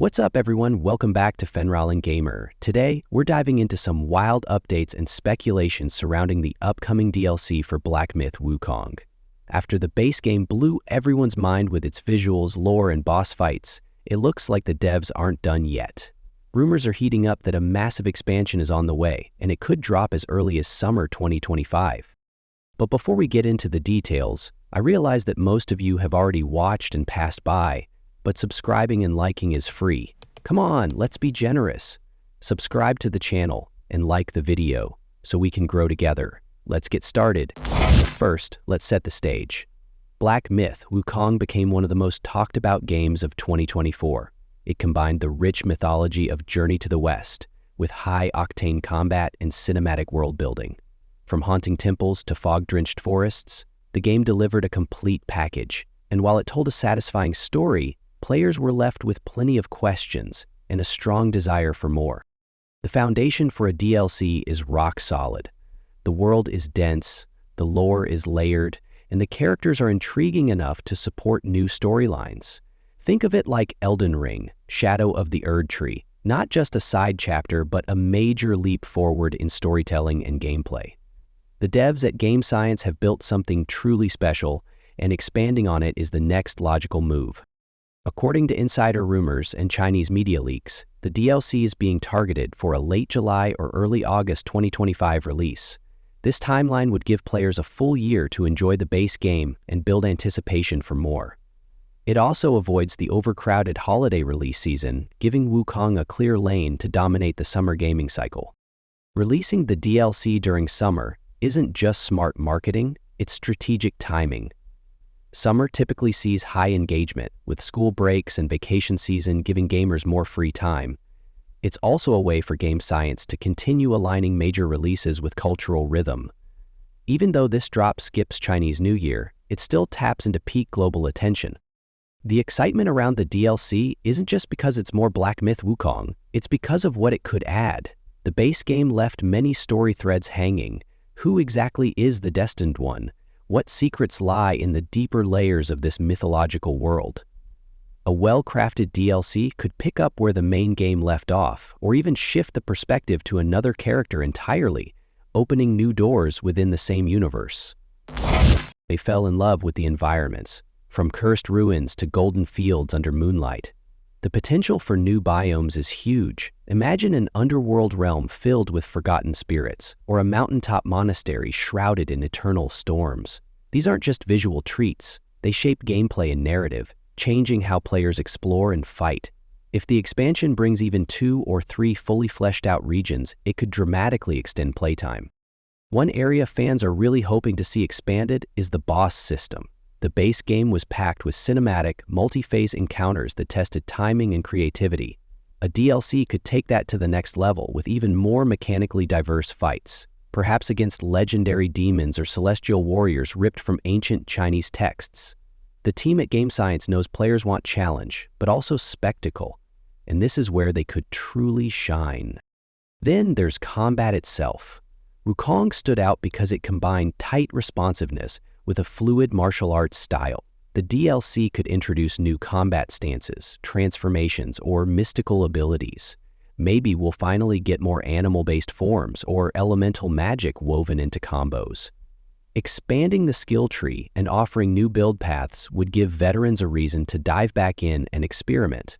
What's up, everyone? Welcome back to Fenralion Gamer. Today, we're diving into some wild updates and speculations surrounding the upcoming DLC for Black Myth Wukong. After the base game blew everyone's mind with its visuals, lore, and boss fights, it looks like the devs aren't done yet. Rumors are heating up that a massive expansion is on the way, and it could drop as early as summer 2025. But before we get into the details, I realize that most of you have already watched and passed by, but subscribing and liking is free. Come on, let's be generous. Subscribe to the channel and like the video so we can grow together. Let's get started. First, let's set the stage. Black Myth Wukong became one of the most talked about games of 2024. It combined the rich mythology of Journey to the West with high-octane combat and cinematic world building. From haunting temples to fog-drenched forests, the game delivered a complete package, and while it told a satisfying story, players were left with plenty of questions and a strong desire for more. The foundation for a DLC is rock solid. The world is dense, the lore is layered, and the characters are intriguing enough to support new storylines. Think of it like Elden Ring, Shadow of the Erd Tree, not just a side chapter but a major leap forward in storytelling and gameplay. The devs at Game Science have built something truly special, and expanding on it is the next logical move. According to insider rumors and Chinese media leaks, the DLC is being targeted for a late July or early August 2025 release. This timeline would give players a full year to enjoy the base game and build anticipation for more. It also avoids the overcrowded holiday release season, giving Wukong a clear lane to dominate the summer gaming cycle. Releasing the DLC during summer isn't just smart marketing, it's strategic timing. Summer typically sees high engagement, with school breaks and vacation season giving gamers more free time. It's also a way for Game Science to continue aligning major releases with cultural rhythm. Even though this drop skips Chinese New Year, it still taps into peak global attention. The excitement around the DLC isn't just because it's more Black Myth Wukong, it's because of what it could add. The base game left many story threads hanging. Who exactly is the Destined One? What secrets lie in the deeper layers of this mythological world? A well-crafted DLC could pick up where the main game left off, or even shift the perspective to another character entirely, opening new doors within the same universe. They fell in love with the environments, from cursed ruins to golden fields under moonlight. The potential for new biomes is huge. Imagine an underworld realm filled with forgotten spirits, or a mountaintop monastery shrouded in eternal storms. These aren't just visual treats, they shape gameplay and narrative, changing how players explore and fight. If the expansion brings even 2 or 3 fully fleshed out regions, it could dramatically extend playtime. One area fans are really hoping to see expanded is the boss system. The base game was packed with cinematic, multi-phase encounters that tested timing and creativity. A DLC could take that to the next level with even more mechanically diverse fights, perhaps against legendary demons or celestial warriors ripped from ancient Chinese texts. The team at Game Science knows players want challenge, but also spectacle, and this is where they could truly shine. Then there's combat itself. Wukong stood out because it combined tight responsiveness with a fluid martial arts style. The DLC could introduce new combat stances, transformations, or mystical abilities. Maybe we'll finally get more animal-based forms or elemental magic woven into combos. Expanding the skill tree and offering new build paths would give veterans a reason to dive back in and experiment.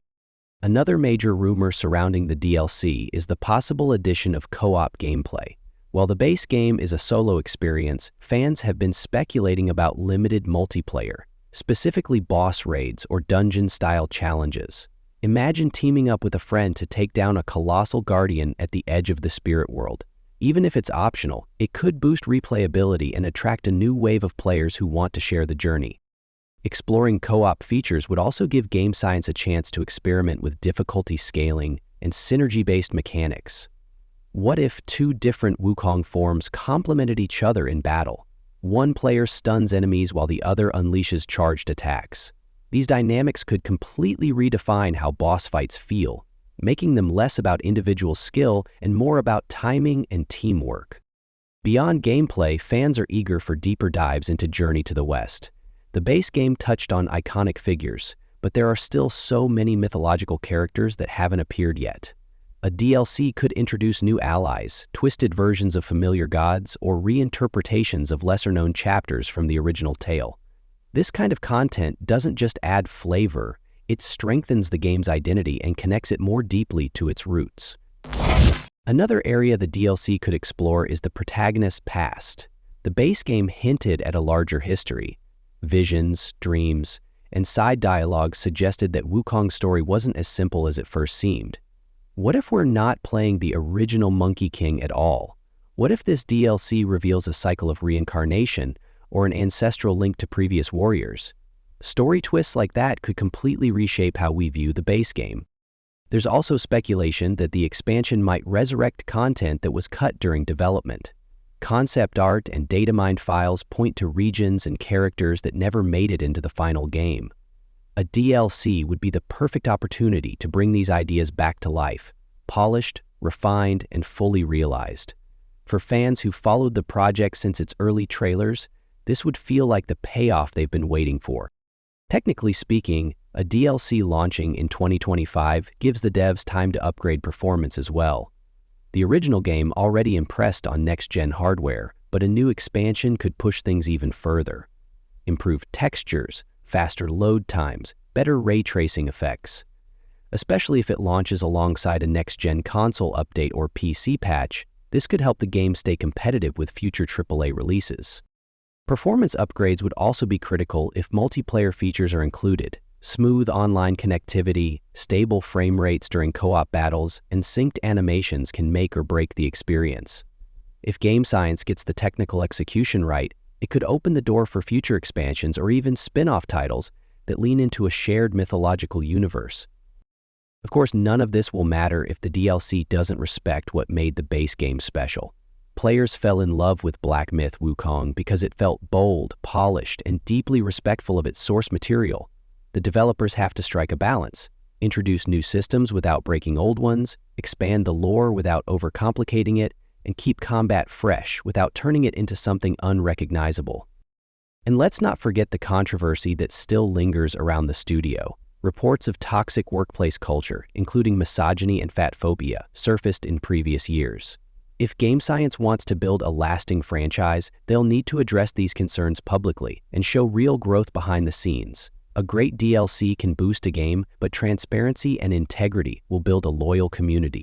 Another major rumor surrounding the DLC is the possible addition of co-op gameplay. While the base game is a solo experience, fans have been speculating about limited multiplayer, specifically boss raids or dungeon-style challenges. Imagine teaming up with a friend to take down a colossal guardian at the edge of the spirit world. Even if it's optional, it could boost replayability and attract a new wave of players who want to share the journey. Exploring co-op features would also give Game Science a chance to experiment with difficulty scaling and synergy-based mechanics. What if 2 different Wukong forms complemented each other in battle? One player stuns enemies while the other unleashes charged attacks. These dynamics could completely redefine how boss fights feel, making them less about individual skill and more about timing and teamwork. Beyond gameplay, fans are eager for deeper dives into Journey to the West. The base game touched on iconic figures, but there are still so many mythological characters that haven't appeared yet. A DLC could introduce new allies, twisted versions of familiar gods, or reinterpretations of lesser-known chapters from the original tale. This kind of content doesn't just add flavor, it strengthens the game's identity and connects it more deeply to its roots. Another area the DLC could explore is the protagonist's past. The base game hinted at a larger history. Visions, dreams, and side dialogue suggested that Wukong's story wasn't as simple as it first seemed. What if we're not playing the original Monkey King at all? What if this DLC reveals a cycle of reincarnation or an ancestral link to previous warriors? Story twists like that could completely reshape how we view the base game. There's also speculation that the expansion might resurrect content that was cut during development. Concept art and data mined files point to regions and characters that never made it into the final game. A DLC would be the perfect opportunity to bring these ideas back to life, polished, refined, and fully realized. For fans who followed the project since its early trailers, this would feel like the payoff they've been waiting for. Technically speaking, a DLC launching in 2025 gives the devs time to upgrade performance as well. The original game already impressed on next-gen hardware, but a new expansion could push things even further. Improved textures, faster load times, better ray tracing effects. Especially if it launches alongside a next-gen console update or PC patch, this could help the game stay competitive with future AAA releases. Performance upgrades would also be critical if multiplayer features are included. Smooth online connectivity, stable frame rates during co-op battles, and synced animations can make or break the experience. If game science gets the technical execution right, it could open the door for future expansions or even spin-off titles that lean into a shared mythological universe. Of course, none of this will matter if the DLC doesn't respect what made the base game special. Players fell in love with Black Myth Wukong because it felt bold, polished, and deeply respectful of its source material. The developers have to strike a balance, introduce new systems without breaking old ones, expand the lore without overcomplicating it, and keep combat fresh without turning it into something unrecognizable. And let's not forget the controversy that still lingers around the studio. Reports of toxic workplace culture, including misogyny and fatphobia, surfaced in previous years. If game science wants to build a lasting franchise, they'll need to address these concerns publicly and show real growth behind the scenes. A great DLC can boost a game, but transparency and integrity will build a loyal community.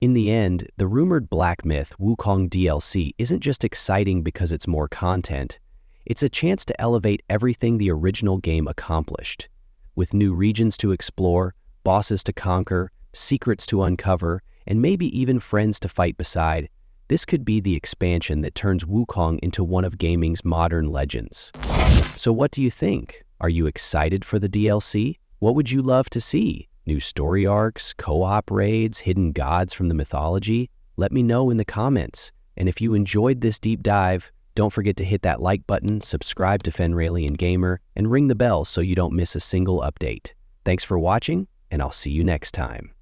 In the end, the rumored Black Myth Wukong DLC isn't just exciting because it's more content. It's a chance to elevate everything the original game accomplished. With new regions to explore, bosses to conquer, secrets to uncover, and maybe even friends to fight beside, this could be the expansion that turns Wukong into one of gaming's modern legends. So what do you think? Are you excited for the DLC? What would you love to see? New story arcs, co-op raids, hidden gods from the mythology? Let me know in the comments. And if you enjoyed this deep dive, don't forget to hit that like button, subscribe to Fenralion Gamer, and ring the bell so you don't miss a single update. Thanks for watching, and I'll see you next time.